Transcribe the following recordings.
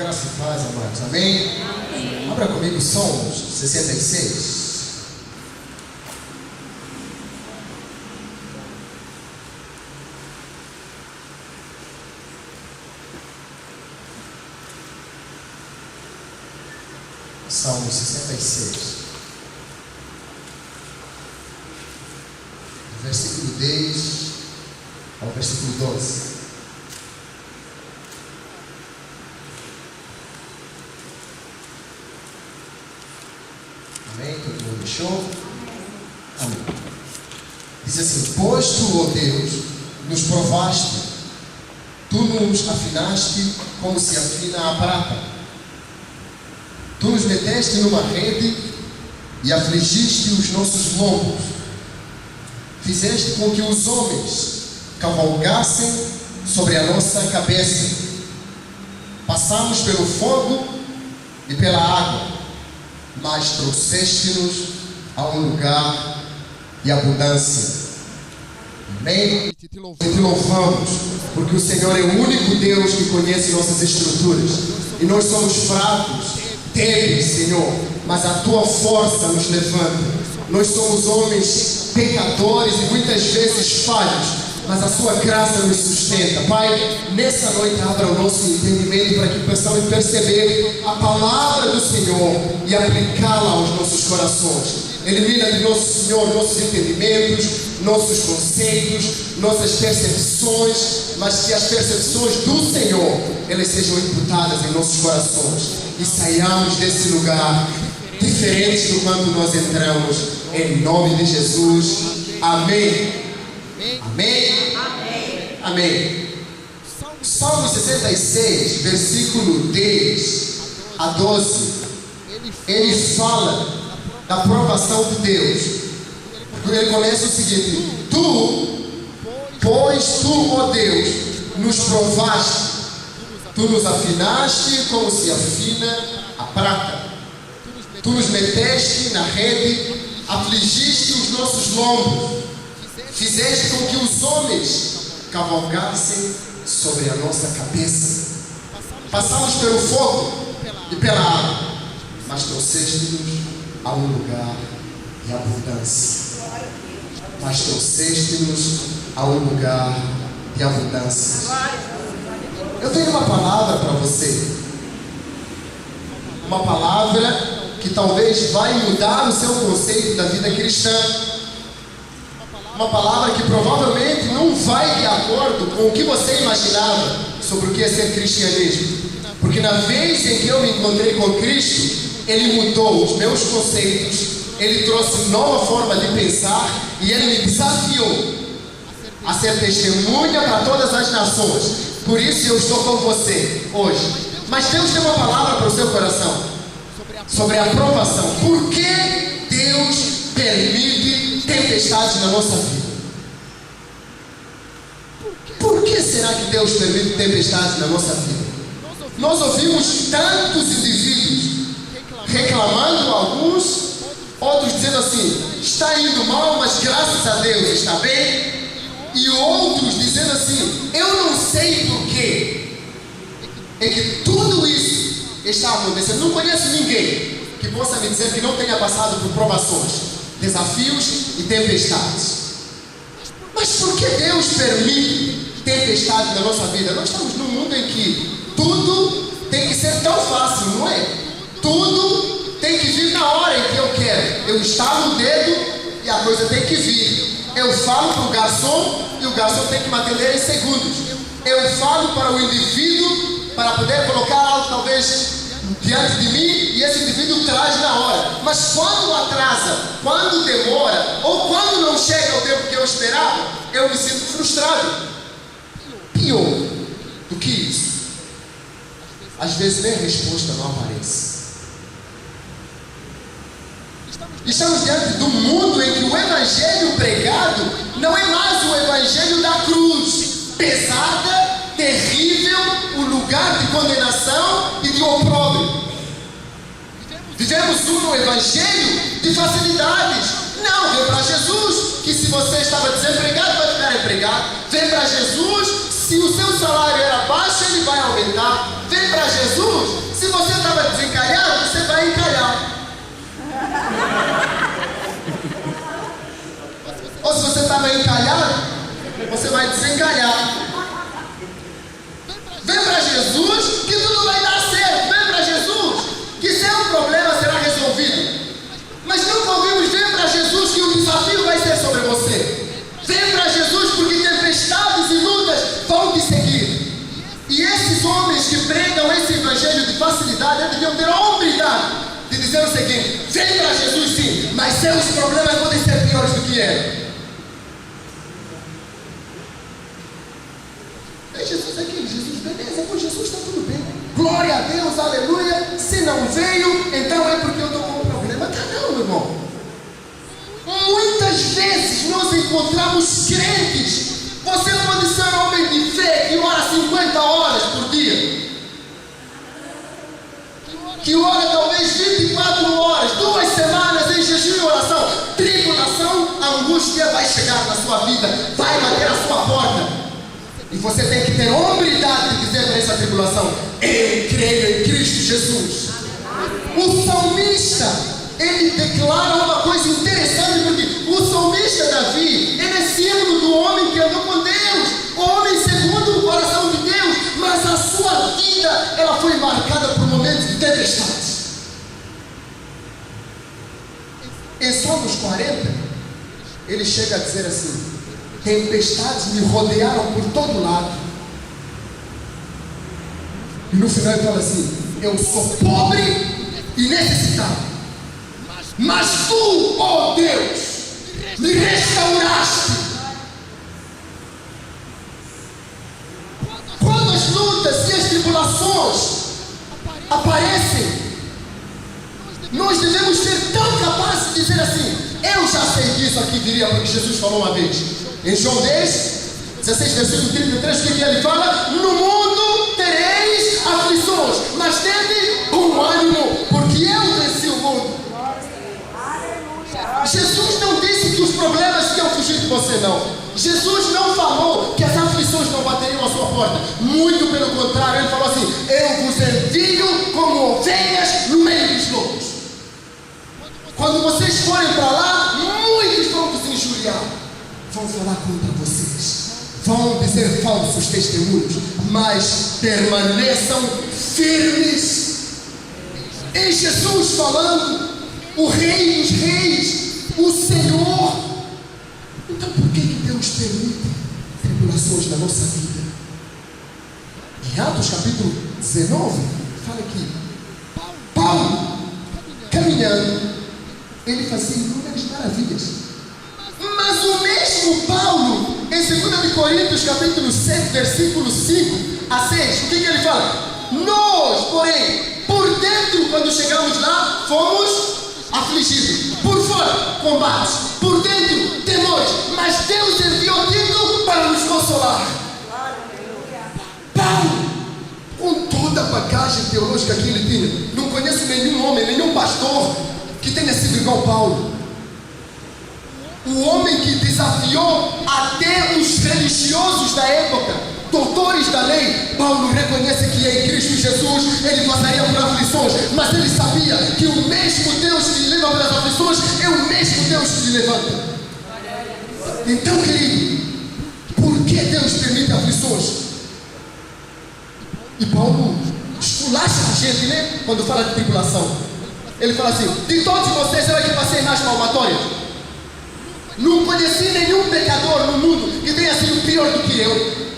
Graça e paz, amados. Amém? Amém. Abra comigo Salmos 66. Salmo 66, do versículo 10 ao versículo 12. Amém? Todo mundo achou? Amém. Diz assim: pois tu, ó Deus, nos provaste, tu nos afinaste como se afina a prata. Tu nos meteste numa rede e afligiste os nossos lombos. Fizeste com que os homens cavalgassem sobre a nossa cabeça. Passamos pelo fogo e pela água, mas trouxeste-nos a um lugar de abundância. Amém? E te louvamos, porque o Senhor é o único Deus que conhece nossas estruturas. E nós somos fracos, débeis, Senhor, mas a tua força nos levanta. Nós somos homens pecadores e muitas vezes falhos, mas a sua graça nos sustenta. Pai, nessa noite abra o nosso entendimento para que possamos perceber a palavra do Senhor e aplicá-la aos nossos corações. Elimina de nosso Senhor nossos entendimentos, nossos conceitos, nossas percepções, mas que as percepções do Senhor, elas sejam imputadas em nossos corações e saiamos desse lugar diferentes do quanto nós entramos, em nome de Jesus. Amém. Amém. Amém. Amém. Salmo 66, versículo 10 a 12, ele fala da provação de Deus. Ele começa o seguinte: pois tu, ó Deus, nos provaste, tu nos afinaste como se afina a prata. Tu nos meteste na rede, afligiste os nossos lombos, fizeste com que os homens cavalgassem sobre a nossa cabeça. Passamos pelo fogo e pela água, mas trouxeste-nos a um lugar de abundância. Mas trouxeste-nos a um lugar de abundância. Eu tenho uma palavra para você. Uma palavra que talvez vai mudar o seu conceito da vida cristã. Uma palavra que provavelmente não vai de acordo com o que você imaginava sobre o que é ser cristianismo. Porque na vez em que eu me encontrei com Cristo, Ele mudou os meus conceitos, Ele trouxe nova forma de pensar e Ele me desafiou a ser testemunha para todas as nações. Por isso eu estou com você hoje. Mas Deus tem uma palavra para o seu coração sobre a provação. Por que Deus permite tempestades na nossa vida? Por que será que Deus permite tempestades na nossa vida? Nós ouvimos tantos indivíduos reclamando, alguns, outros dizendo assim: está indo mal, mas graças a Deus está bem. E outros dizendo assim: eu não sei porquê é que tudo isso está acontecendo. Não conheço ninguém que possa me dizer que não tenha passado por provações, desafios e tempestades. Mas por que Deus permite tempestades na nossa vida? Nós estamos num mundo em que tudo tem que ser tão fácil, não é? Tudo tem que vir na hora em que eu quero. Eu estalo o dedo e a coisa tem que vir. Eu falo para o garçom e o garçom tem que me atender em segundos. Eu falo para o indivíduo para poder colocar algo talvez diante de mim e esse indivíduo traz na hora. Mas quando atrasa, quando demora ou quando não chega o tempo que eu esperava, eu me sinto frustrado. Pior do que isso, às vezes nem a resposta não aparece. Estamos diante do mundo em que o evangelho pregado não é mais o evangelho da cruz, pesada, terrível, o lugar de condenação e de opróbrio. Vivemos um evangelho de facilidades. Não, vem para Jesus, que se você estava desempregado, vai ficar empregado. Vem para Jesus, se o seu salário era baixo, ele vai aumentar. Vem para Jesus, você vai desencalhar. Vem para Jesus que tudo vai dar certo. Vem para Jesus que seu problema será resolvido. Mas nunca ouvimos: vem para Jesus que o desafio vai ser sobre você. Vem para Jesus porque tempestades e lutas vão te seguir. E esses homens que pregam esse evangelho de facilidade, eles deviam ter a hombridade de dizer o seguinte: vem para Jesus sim, mas seus problemas podem ser piores do que ele. É Jesus aqui, Jesus, beleza, com Jesus está tudo bem. Glória a Deus, aleluia. Se não veio, então é porque eu estou com um problema. Tá não, meu irmão. Muitas vezes nós encontramos crentes. Você pode ser um homem de fé que ora 50 horas por dia, que ora talvez 24 horas, 2 semanas em jejum e oração. Tribulação, a angústia vai chegar na sua vida, vai bater a sua porta. E você tem que ter hombridade de dizer para essa tribulação: eu creio em Cristo Jesus. O salmista, ele declara uma coisa interessante, porque o salmista Davi, ele é símbolo do homem que andou com Deus, o homem segundo o coração de Deus, mas a sua vida, ela foi marcada por momentos de tempestades. Em Salmos 40, ele chega a dizer assim: tempestades me rodearam por todo lado. E no final ele fala assim: eu sou pobre e necessitado, mas tu, ó Deus, me restauraste. Quando as lutas e as tribulações aparecem, nós devemos ser tão capazes de dizer assim: eu já sei disso aqui, viria, porque Jesus falou uma vez. Em João 10, 16, versículo 33, o que ele fala? No mundo tereis aflições, mas tende bom ânimo, porque eu venci o mundo. Jesus não disse que os problemas iam fugir de você, não. Jesus não falou que as aflições não bateriam a sua porta. Muito pelo contrário, ele falou assim: eu vos envio como ovelhas no meio dos lobos. Quando vocês forem para lá, muitos vão vos injuriar, vão falar contra vocês, vão dizer falsos testemunhos, mas permaneçam firmes. Em Jesus falando, o Rei dos Reis, o Senhor. Então por que Deus permite tribulações na nossa vida? Em Atos capítulo 19, fala que Paulo, caminhando, ele fazia inúmeras maravilhas. Mas o mesmo Paulo, em 2 Coríntios capítulo 7, versículo 5 a 6, o que ele fala? Nós, porém, por dentro, quando chegamos lá, fomos afligidos. Por fora, combates. Por dentro, temores. Mas Deus enviou Tito para nos consolar. Paulo, com toda a bagagem teológica que ele tinha, não conheço nenhum homem, nenhum pastor que tenha sido igual Paulo. O homem que desafiou até os religiosos da época, doutores da lei. Paulo reconhece que em Cristo Jesus ele passaria por aflições, mas ele sabia que o mesmo Deus que lhe leva pelas aflições é o mesmo Deus que lhe levanta. Então, querido, por que Deus permite aflições? E Paulo esculacha a gente, né? Quando fala de tribulação, ele fala assim: de todos vocês eu é que passei mais palmatórias. Não conheci nenhum pecador no mundo que tenha sido pior do que eu.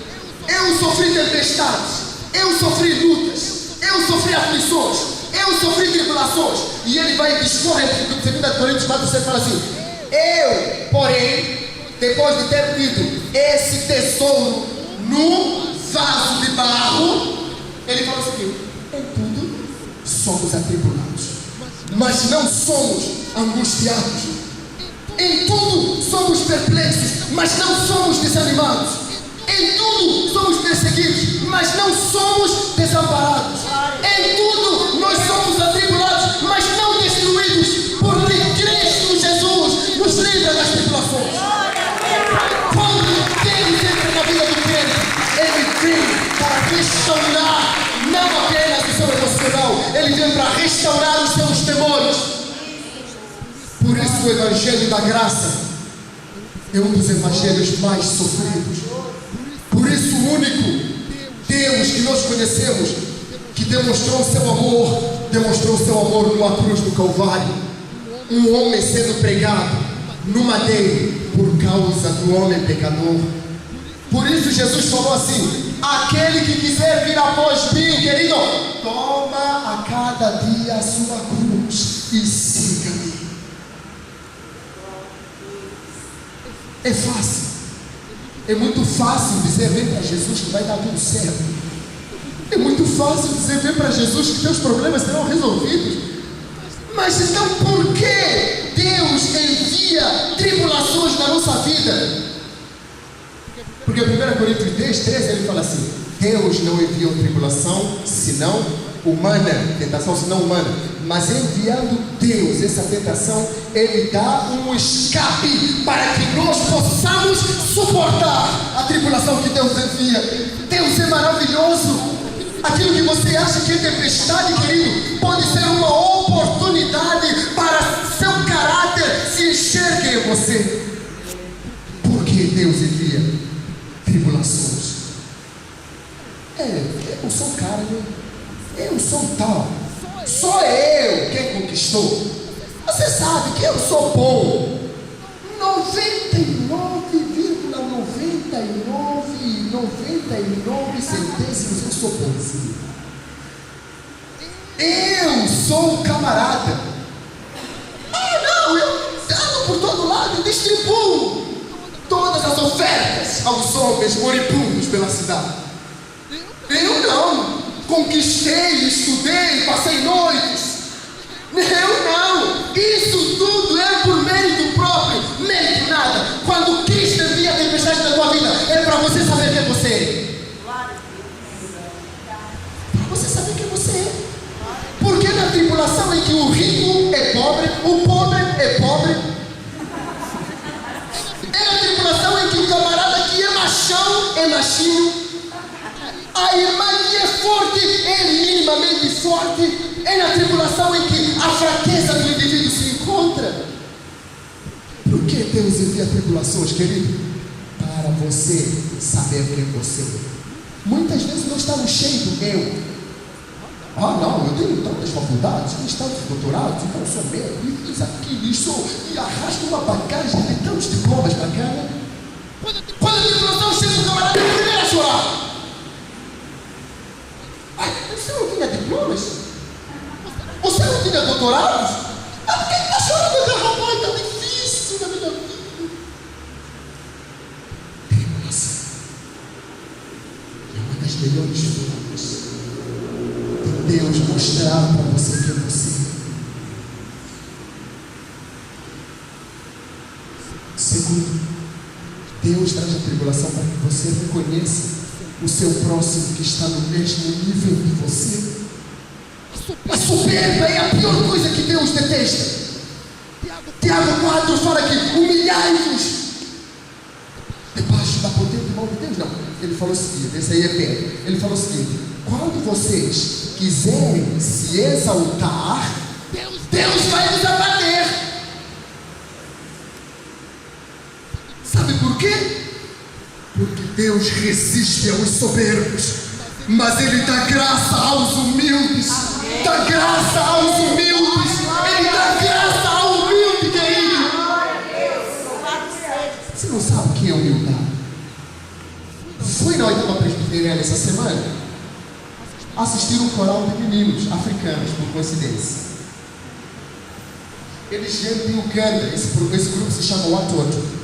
Eu sofri tempestades, eu sofri lutas, eu sofri aflições, eu sofri tribulações. E ele vai discorrer, em 2 Coríntios 4, você fala assim: eu, porém, depois de ter tido esse tesouro no vaso de barro, ele fala o seguinte: em tudo somos atribulados, mas não somos angustiados. Em tudo somos perplexos, mas não somos desanimados. Em tudo somos perseguidos, mas não somos desamparados. Em tudo nós somos atribulados, mas não destruídos, porque Cristo Jesus nos livra das tribulações. Quando Deus entra na vida do crente, Ele vem para restaurar não apenas o seu emocional, Ele vem para restaurar os seus temores. Por isso o Evangelho da Graça é um dos evangelhos mais sofridos. Cristo único, Deus que nós conhecemos, que demonstrou o seu amor numa cruz do Calvário, um homem sendo pregado no madeiro por causa do homem pecador. Por isso Jesus falou assim: aquele que quiser vir após mim, querido, toma a cada dia a sua cruz e siga-me. É fácil, é muito fácil dizer vem para Jesus que vai dar tudo certo. É muito fácil dizer vem para Jesus que teus problemas serão resolvidos. Mas então por que Deus envia tribulações na nossa vida? Porque 1 Coríntios 10, 13 ele fala assim: Deus não enviou tribulação senão humana, tentação senão humana, mas enviando Deus essa tentação, Ele dá um escape para que nós possamos suportar a tribulação que Deus envia. Deus é maravilhoso. Aquilo que você acha que é tempestade, querido, pode ser uma oportunidade para seu caráter se enxergue em você. Porque Deus envia tribulações. Eu sou carne, eu sou tal, sou eu quem conquistou. Você sabe que eu sou bom. 99,99 centésimos eu sou bonzinho. Eu sou um camarada. Não, eu ando por todo lado e distribuo todas as ofertas aos homens moribundos pela cidade. Eu não conquistei, estudei, passei noites. Eu não. Isso tudo é por mérito próprio, mérito nada. Quando Cristo envia a tempestade na tua vida, é para você saber quem você é. Para você saber quem você é. Porque na tribulação em que o rico é pobre, o pobre é pobre. É na tribulação em que o camarada que é machão é machinho. A irmã que é forte é minimamente forte. É na tribulação em que a fraqueza do indivíduo se encontra. Por que Deus envia tribulações, querido? Para você saber quem você é. Muitas vezes nós estamos cheios do eu. Não, eu tenho tantas faculdades, fiz tantos doutorados, então eu sou médico, e fiz aquilo, e arrasto uma bagagem de tantos diplomas para cá, né? Quando a tribulação chega, o camarada é o primeiro a chorar. Você não tinha diplomas? Você não tinha doutorados? Por que está chorando, meu rapaz? Está difícil na minha vida. Tribulação é uma das melhores formas de Deus mostrar para você quem você é. Segundo, Deus traz a tribulação para que você reconheça o seu próximo que está no mesmo nível de você. A soberba é a pior coisa que Deus detesta. Tiago 4 fala que humilhai-vos debaixo da potente mão de Deus. Não, ele falou o seguinte, esse aí é Pedro. Ele falou o seguinte: quando vocês quiserem se exaltar, Deus vai nos abater. Sabe por quê? Porque Deus resiste aos soberbos, mas Ele dá graça aos humildes. Dá graça aos humildes. Ele dá graça ao humilde, querido. Você não sabe o que é humildade? Fui na 8ª Presbiteriana essa semana assistir um coral de meninos africanos, por coincidência. Eles vêm de Uganda. Esse grupo se chama Watoto.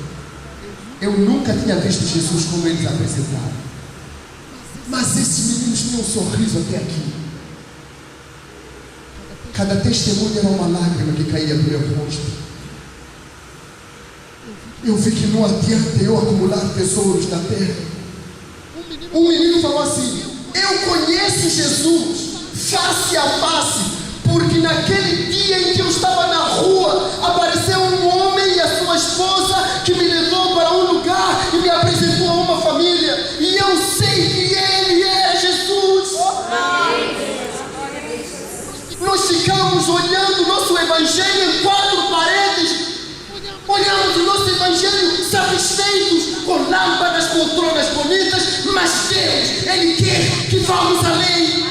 Eu nunca tinha visto Jesus como eles apresentaram. Mas esses meninos tinham um sorriso até aqui. Cada testemunho era uma lágrima que caía do meu rosto. Eu vi que não adianta eu acumular tesouros na terra. Um menino falou assim: eu conheço Jesus face a face, porque naquele dia em que eu estava na rua, apareceu um homem e a sua esposa que me levou para um lugar e me apresentou a uma família, e eu sei que ele é Jesus. Nós ficamos olhando o nosso evangelho em 4 paredes, olhamos o nosso evangelho satisfeitos, com lâmpadas, poltronas bonitas, mas Deus, Ele quer que vamos além.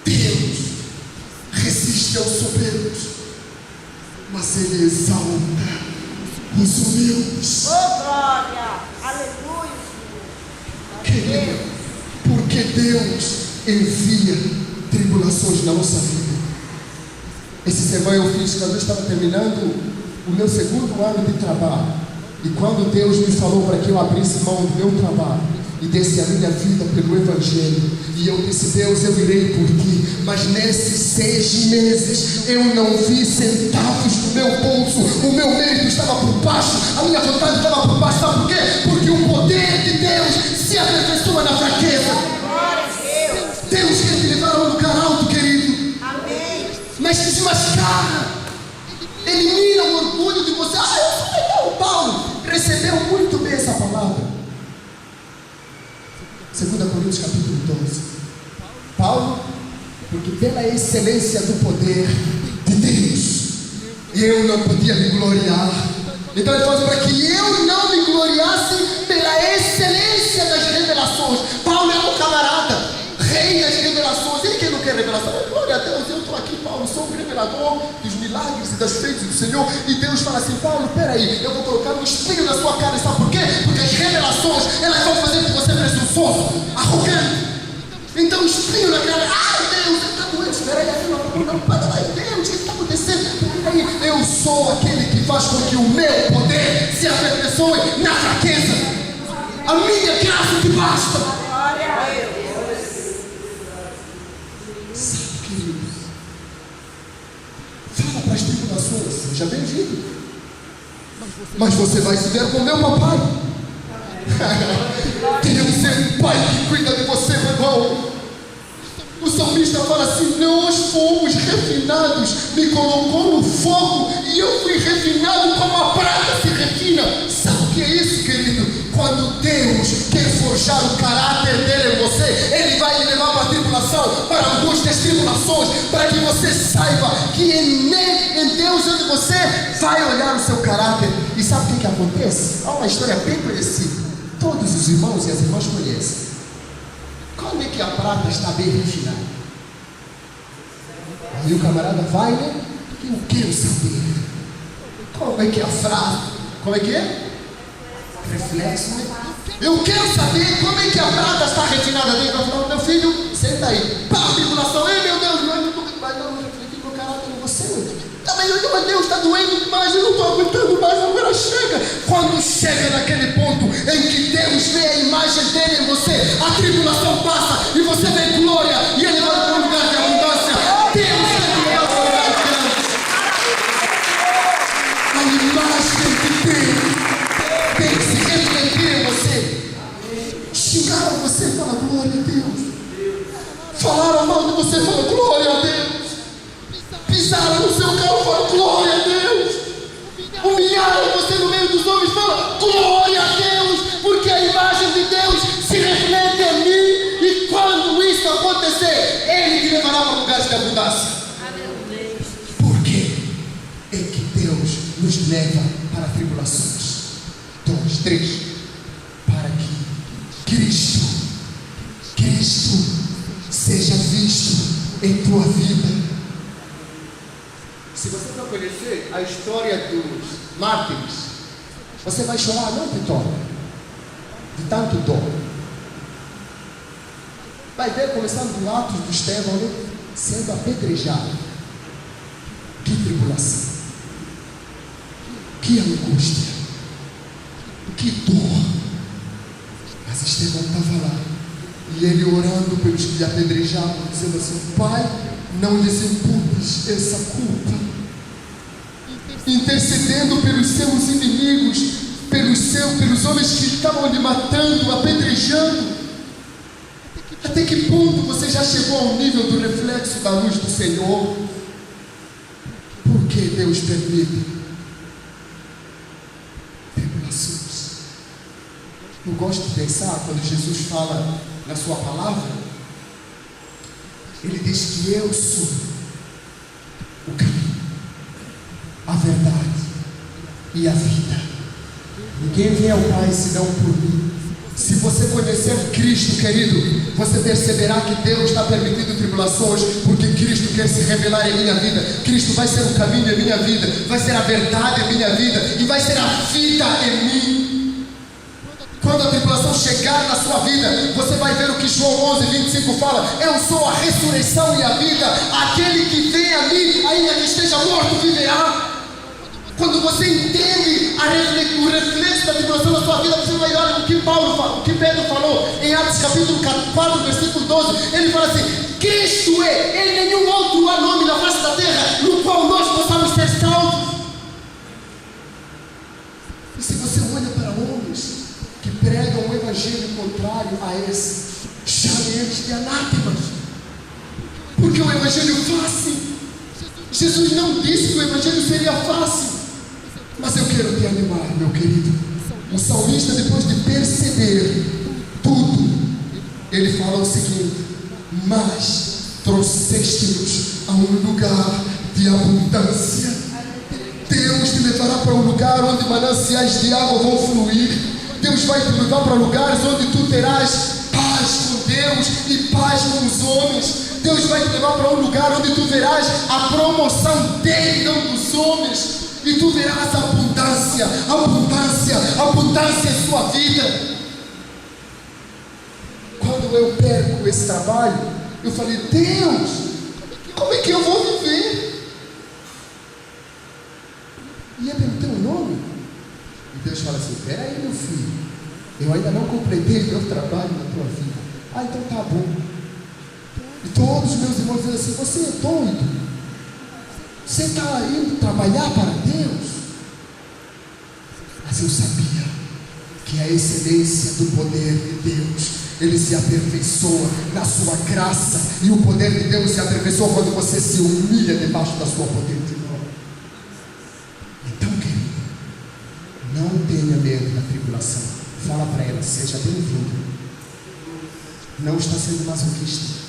Deus resiste aos soberbos, mas Ele exalta os humildes. Oh, glória! Aleluia! Querido, porque Deus envia tribulações na nossa vida. Esse sermão eu fiz quando eu estava terminando o meu segundo ano de trabalho. E quando Deus me falou para que eu abrisse mão do meu trabalho e desse a minha vida pelo Evangelho, e eu disse: Deus, eu irei por ti. Mas nesses 6 meses eu não vi centavos do meu bolso. O meu mérito estava por baixo, a minha vontade estava por baixo. Sabe por quê? Porque o poder de Deus se aperfeiçoa na fraqueza. Deus quer te levar a um lugar alto, querido. Amém. Mas desmascara, elimina o orgulho de você. Ah, eu sou legal. Paulo recebeu muito bem essa palavra. 2 Coríntios capítulo 12. Paulo, porque pela excelência do poder de Deus, eu não podia me gloriar. Então ele fala para que eu não me gloriasse pela excelência das revelações. Paulo é um camarada, rei das revelações. Ele que não quer revelação. Glória a Deus, eu estou aqui, Paulo, sou um revelador dos milagres e das feitas do Senhor. E Deus fala assim: Paulo, peraí, eu vou colocar um espinho na sua cara. Sabe por quê? Porque as revelações, elas vão fazer com você presunçoso, arrogante. Então o espinho na cara. Ai, Deus, ele está doendo. Espera aí, não, Deus, o que está acontecendo? Peraí, eu sou aquele que faz com que o meu poder se aperfeiçoe na fraqueza. A minha graça te basta. Glória a Deus. Sabe, queridos, fala para as tribulações: seja bem-vindo, mas você vai se ver com meu papai. Deus é um pai que cuida de você, meu irmão. O salmista fala assim: nós fomos refinados, me colocou no fogo e eu fui refinado como a prata se refina. Sabe o que é isso, querido? Quando Deus quer forjar o caráter dele em você, Ele vai lhe levar para a tribulação, para angústias, tribulações, para que você saiba que em Deus onde você vai olhar o seu caráter. E sabe o que acontece? Há uma história bem conhecida, todos os irmãos e as irmãs conhecem. Quando é que a prata está bem refinada? Aí o camarada vai, né? Eu quero saber. Como é que é a frase? Como é que é? Reflexo, né? Eu quero saber como é que a prata está refinada dentro. Eu falo: meu filho, senta aí. Pá, tribulação. Ei, meu Deus, mas não refletir no caráter de você. Também, meu Deus, está doendo demais, eu não estou aguentando mais, agora chega. Quando chega naquele ponto em que Deus vê a imagem dele em você, a tribulação passa e você vê glória, e ele vai para um lugar de abundância. Deus quer te levar para um lugar de abundância. A imagem de Deus tem que se refletir em você. Xingaram você, fala glória a Deus. Falaram mal de você, fala glória a Deus. Pisaram no seu carro, fala glória a Deus. Humilharam você no meio dos homens, fala glória a Deus, porque a imagem de Deus se reflete em mim, e quando isso acontecer, Ele te levará para lugares de abundância. Por quê? É que Deus nos leva para tribulações. 2, 3, para que Cristo seja visto em tua vida. Se você não conhecer a história dos mártires, você vai chorar a noite toda, de tanto dor. Vai ver, começando do Atos do Estevão, né? Sendo apedrejado. Que tribulação, que angústia, que dor. Mas Estevão estava lá, e ele orando pelos que lhe apedrejavam, dizendo assim: Pai, não lhes imputes essa culpa, intercedendo pelos seus inimigos, pelos homens que estavam lhe matando, apedrejando. Até que ponto você já chegou ao nível do reflexo da luz do Senhor? Por que Deus permite tribulações? Eu gosto de pensar, quando Jesus fala na sua palavra, Ele diz que eu sou o caminho, a verdade e a vida. Ninguém vem ao Pai senão por mim. Se você conhecer Cristo, querido, você perceberá que Deus está permitindo tribulações, porque Cristo quer se revelar em minha vida. Cristo vai ser o caminho em minha vida, vai ser a verdade em minha vida, e vai ser a vida em mim. Quando a tribulação chegar na sua vida, você vai ver o que João 11:25 fala: eu sou a ressurreição e a vida, aquele que vem a mim, ainda que esteja morto, viverá. Quando você entende o reflexo da tribulação na sua vida, você vai olhar o que Paulo falou, o que Pedro falou em Atos capítulo 4, versículo 12. Ele fala assim: Cristo é, em nenhum outro há nome na face da terra no qual nós possamos ser salvos. E se você olha para homens que pregam um evangelho contrário a esse, chame eles de anátemas, porque o evangelho fácil. Jesus não disse que o evangelho seria fácil. Mas eu quero te animar, meu querido. O salmista, depois de perceber tudo, ele fala o seguinte: mas trouxeste-nos a um lugar de abundância. Deus te levará para um lugar onde mananciais de água vão fluir. Deus vai te levar para lugares onde tu terás paz com Deus e paz com os homens. Deus vai te levar para um lugar onde tu verás a promoção dele, não dos homens. E tu verás abundância, abundância, abundância em sua vida. Quando eu perco esse trabalho, eu falei: Deus, como é que eu vou viver? E é pelo teu nome. E Deus fala assim: peraí, meu filho, eu ainda não completei meu trabalho na tua vida. Ah, então tá bom. E todos os meus irmãos dizem assim: você é doido? Você está indo trabalhar para Deus? Mas eu sabia que a excelência do poder de Deus, ele se aperfeiçoa na sua graça. E o poder de Deus se aperfeiçoa quando você se humilha debaixo da sua potente mão. Então, querido, não tenha medo da tribulação. Fala para ela: seja bem-vindo. Não está sendo masoquista.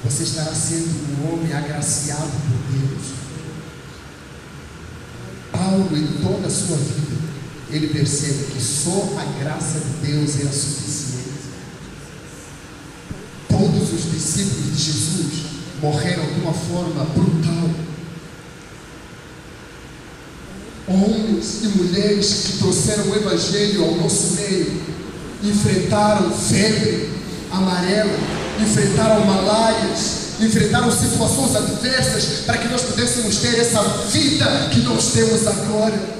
Você estará sendo um homem agraciado por Deus. Paulo, em toda a sua vida, ele percebe que só a graça de Deus era suficiente. Todos os discípulos de Jesus morreram de uma forma brutal. Homens e mulheres que trouxeram o evangelho ao nosso meio enfrentaram febre amarela, enfrentaram malárias, enfrentaram situações adversas para que nós pudéssemos ter essa vida que nós temos agora.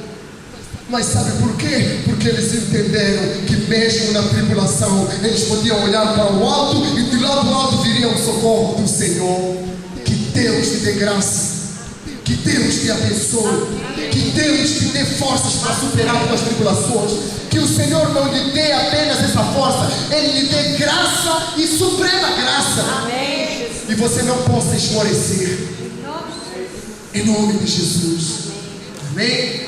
Mas sabe por quê? Porque eles entenderam que mesmo na tribulação eles podiam olhar para o alto e de lá do alto viria o socorro do Senhor. Que Deus te dê graça, que Deus te abençoe, que Deus te dê forças para superar as tribulações. Que o Senhor não lhe dê apenas essa força, Ele lhe dê graça e suprema graça. Amém. E você não possa esmorecer. Em nome de Jesus. Amém.